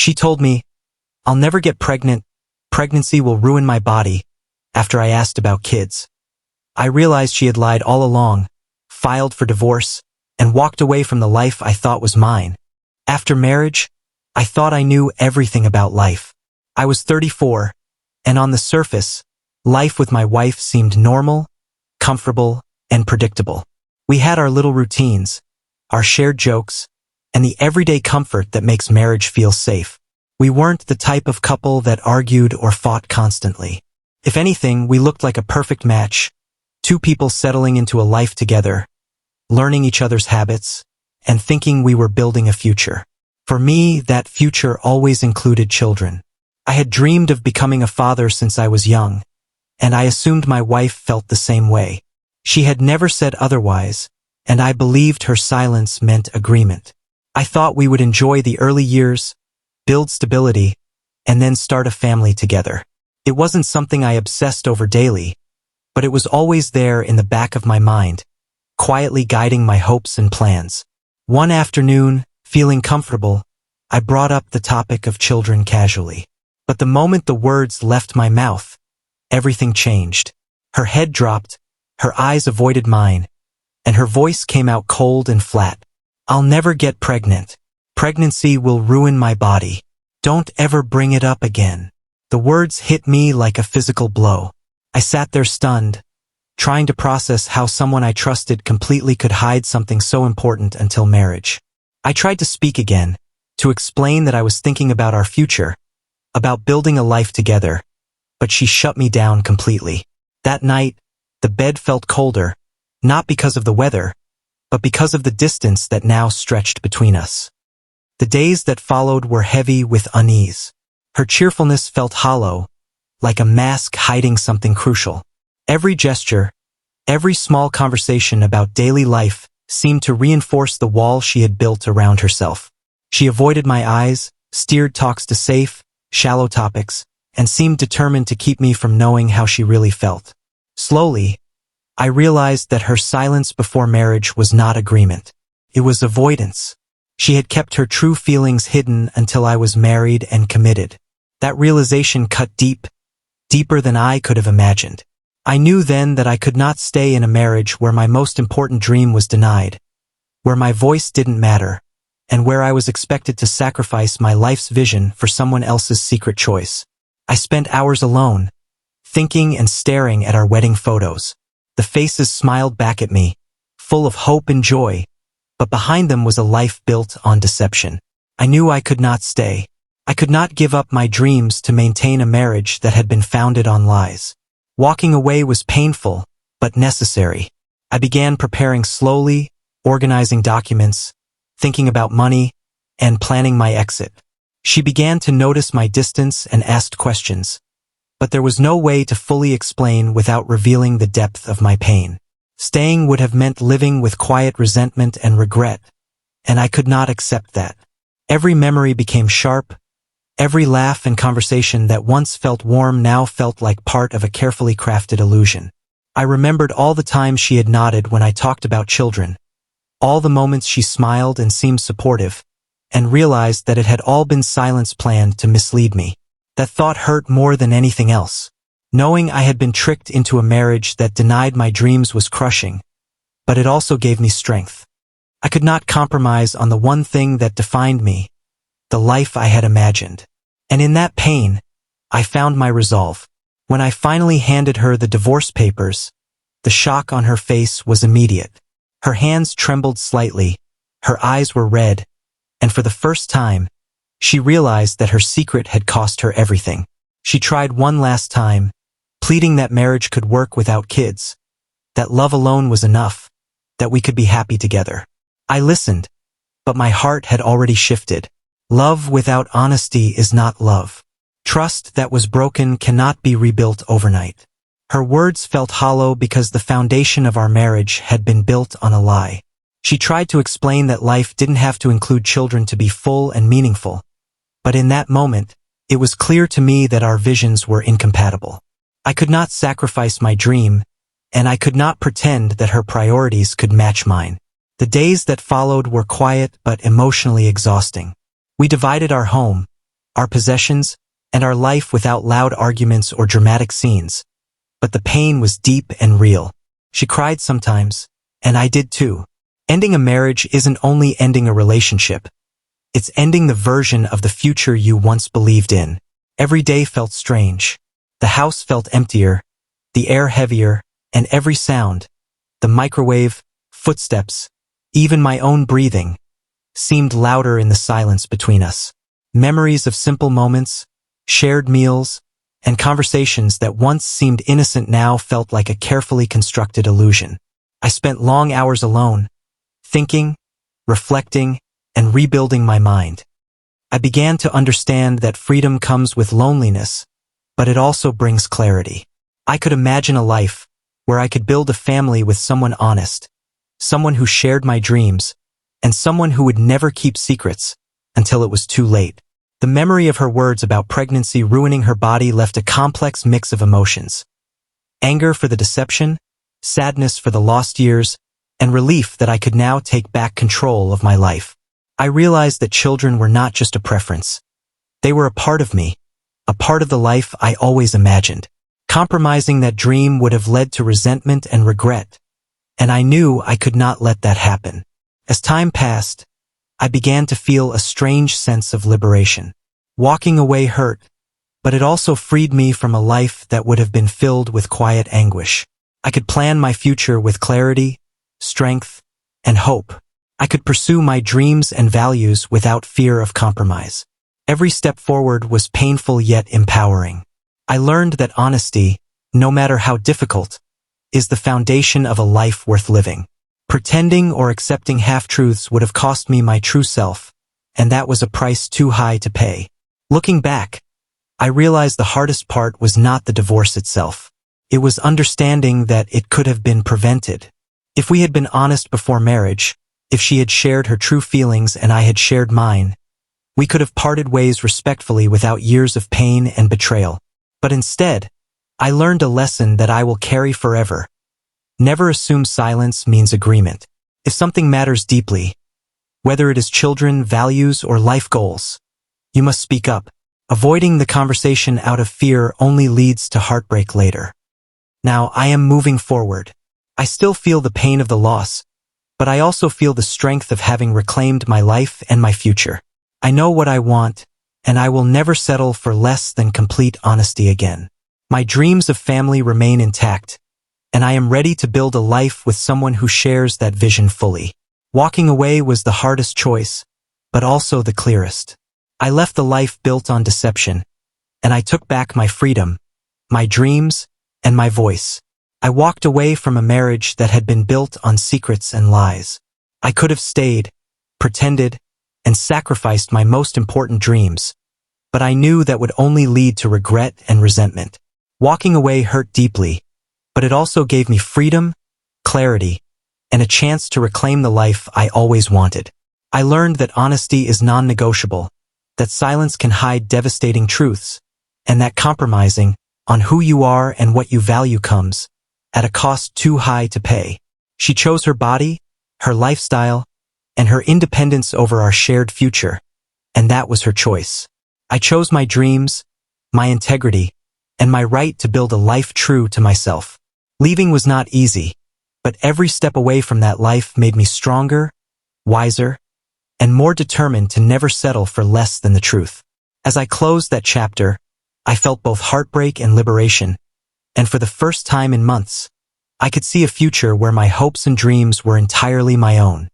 She told me, "I'll never get pregnant. Pregnancy will ruin my body," after I asked about kids. I realized she had lied all along, filed for divorce, and walked away from the life I thought was mine. After marriage, I thought I knew everything about life. I was 34, and on the surface, life with my wife seemed normal, comfortable, and predictable. We had our little routines, our shared jokes, and the everyday comfort that makes marriage feel safe. We weren't the type of couple that argued or fought constantly. If anything, we looked like a perfect match, two people settling into a life together, learning each other's habits, and thinking we were building a future. For me, that future always included children. I had dreamed of becoming a father since I was young, and I assumed my wife felt the same way. She had never said otherwise, and I believed her silence meant agreement. I thought we would enjoy the early years, build stability, and then start a family together. It wasn't something I obsessed over daily, but it was always there in the back of my mind, quietly guiding my hopes and plans. One afternoon, feeling comfortable, I brought up the topic of children casually. But the moment the words left my mouth, everything changed. Her head dropped, her eyes avoided mine, and her voice came out cold and flat. "I'll never get pregnant. Pregnancy will ruin my body. Don't ever bring it up again." The words hit me like a physical blow. I sat there stunned, trying to process how someone I trusted completely could hide something so important until marriage. I tried to speak again, to explain that I was thinking about our future, about building a life together, but she shut me down completely. That night, the bed felt colder, not because of the weather, but because of the distance that now stretched between us. The days that followed were heavy with unease. Her cheerfulness felt hollow, like a mask hiding something crucial. Every gesture, every small conversation about daily life seemed to reinforce the wall she had built around herself. She avoided my eyes, steered talks to safe, shallow topics, and seemed determined to keep me from knowing how she really felt. Slowly, I realized that her silence before marriage was not agreement. It was avoidance. She had kept her true feelings hidden until I was married and committed. That realization cut deep, deeper than I could have imagined. I knew then that I could not stay in a marriage where my most important dream was denied, where my voice didn't matter, and where I was expected to sacrifice my life's vision for someone else's secret choice. I spent hours alone, thinking and staring at our wedding photos. The faces smiled back at me, full of hope and joy, but behind them was a life built on deception. I knew I could not stay. I could not give up my dreams to maintain a marriage that had been founded on lies. Walking away was painful, but necessary. I began preparing slowly, organizing documents, thinking about money, and planning my exit. She began to notice my distance and asked questions, but there was no way to fully explain without revealing the depth of my pain. Staying would have meant living with quiet resentment and regret, and I could not accept that. Every memory became sharp. Every laugh and conversation that once felt warm now felt like part of a carefully crafted illusion. I remembered all the times she had nodded when I talked about children, all the moments she smiled and seemed supportive, and realized that it had all been silence planned to mislead me. That thought hurt more than anything else. Knowing I had been tricked into a marriage that denied my dreams was crushing, but it also gave me strength. I could not compromise on the one thing that defined me, the life I had imagined. And in that pain, I found my resolve. When I finally handed her the divorce papers, the shock on her face was immediate. Her hands trembled slightly, her eyes were red, and for the first time, she realized that her secret had cost her everything. She tried one last time, pleading that marriage could work without kids, that love alone was enough, that we could be happy together. I listened, but my heart had already shifted. Love without honesty is not love. Trust that was broken cannot be rebuilt overnight. Her words felt hollow because the foundation of our marriage had been built on a lie. She tried to explain that life didn't have to include children to be full and meaningful, but in that moment, it was clear to me that our visions were incompatible. I could not sacrifice my dream, and I could not pretend that her priorities could match mine. The days that followed were quiet but emotionally exhausting. We divided our home, our possessions, and our life without loud arguments or dramatic scenes. But the pain was deep and real. She cried sometimes, and I did too. Ending a marriage isn't only ending a relationship. It's ending the version of the future you once believed in. Every day felt strange. The house felt emptier, the air heavier, and every sound, the microwave, footsteps, even my own breathing, seemed louder in the silence between us. Memories of simple moments, shared meals, and conversations that once seemed innocent now felt like a carefully constructed illusion. I spent long hours alone, thinking, reflecting, and rebuilding my mind. I began to understand that freedom comes with loneliness, but it also brings clarity. I could imagine a life where I could build a family with someone honest, someone who shared my dreams, and someone who would never keep secrets until it was too late. The memory of her words about pregnancy ruining her body left a complex mix of emotions. Anger for the deception, sadness for the lost years, and relief that I could now take back control of my life. I realized that children were not just a preference. They were a part of me, a part of the life I always imagined. Compromising that dream would have led to resentment and regret, and I knew I could not let that happen. As time passed, I began to feel a strange sense of liberation. Walking away hurt, but it also freed me from a life that would have been filled with quiet anguish. I could plan my future with clarity, strength, and hope. I could pursue my dreams and values without fear of compromise. Every step forward was painful yet empowering. I learned that honesty, no matter how difficult, is the foundation of a life worth living. Pretending or accepting half-truths would have cost me my true self, and that was a price too high to pay. Looking back, I realized the hardest part was not the divorce itself. It was understanding that it could have been prevented. If we had been honest before marriage, if she had shared her true feelings and I had shared mine, we could have parted ways respectfully without years of pain and betrayal. But instead, I learned a lesson that I will carry forever. Never assume silence means agreement. If something matters deeply, whether it is children, values, or life goals, you must speak up. Avoiding the conversation out of fear only leads to heartbreak later. Now I am moving forward. I still feel the pain of the loss, but I also feel the strength of having reclaimed my life and my future. I know what I want, and I will never settle for less than complete honesty again. My dreams of family remain intact, and I am ready to build a life with someone who shares that vision fully. Walking away was the hardest choice, but also the clearest. I left the life built on deception, and I took back my freedom, my dreams, and my voice. I walked away from a marriage that had been built on secrets and lies. I could have stayed, pretended, and sacrificed my most important dreams, but I knew that would only lead to regret and resentment. Walking away hurt deeply, but it also gave me freedom, clarity, and a chance to reclaim the life I always wanted. I learned that honesty is non-negotiable, that silence can hide devastating truths, and that compromising on who you are and what you value comes at a cost too high to pay. She chose her body, her lifestyle, and her independence over our shared future, and that was her choice. I chose my dreams, my integrity, and my right to build a life true to myself. Leaving was not easy, but every step away from that life made me stronger, wiser, and more determined to never settle for less than the truth. As I closed that chapter, I felt both heartbreak and liberation, and for the first time in months, I could see a future where my hopes and dreams were entirely my own.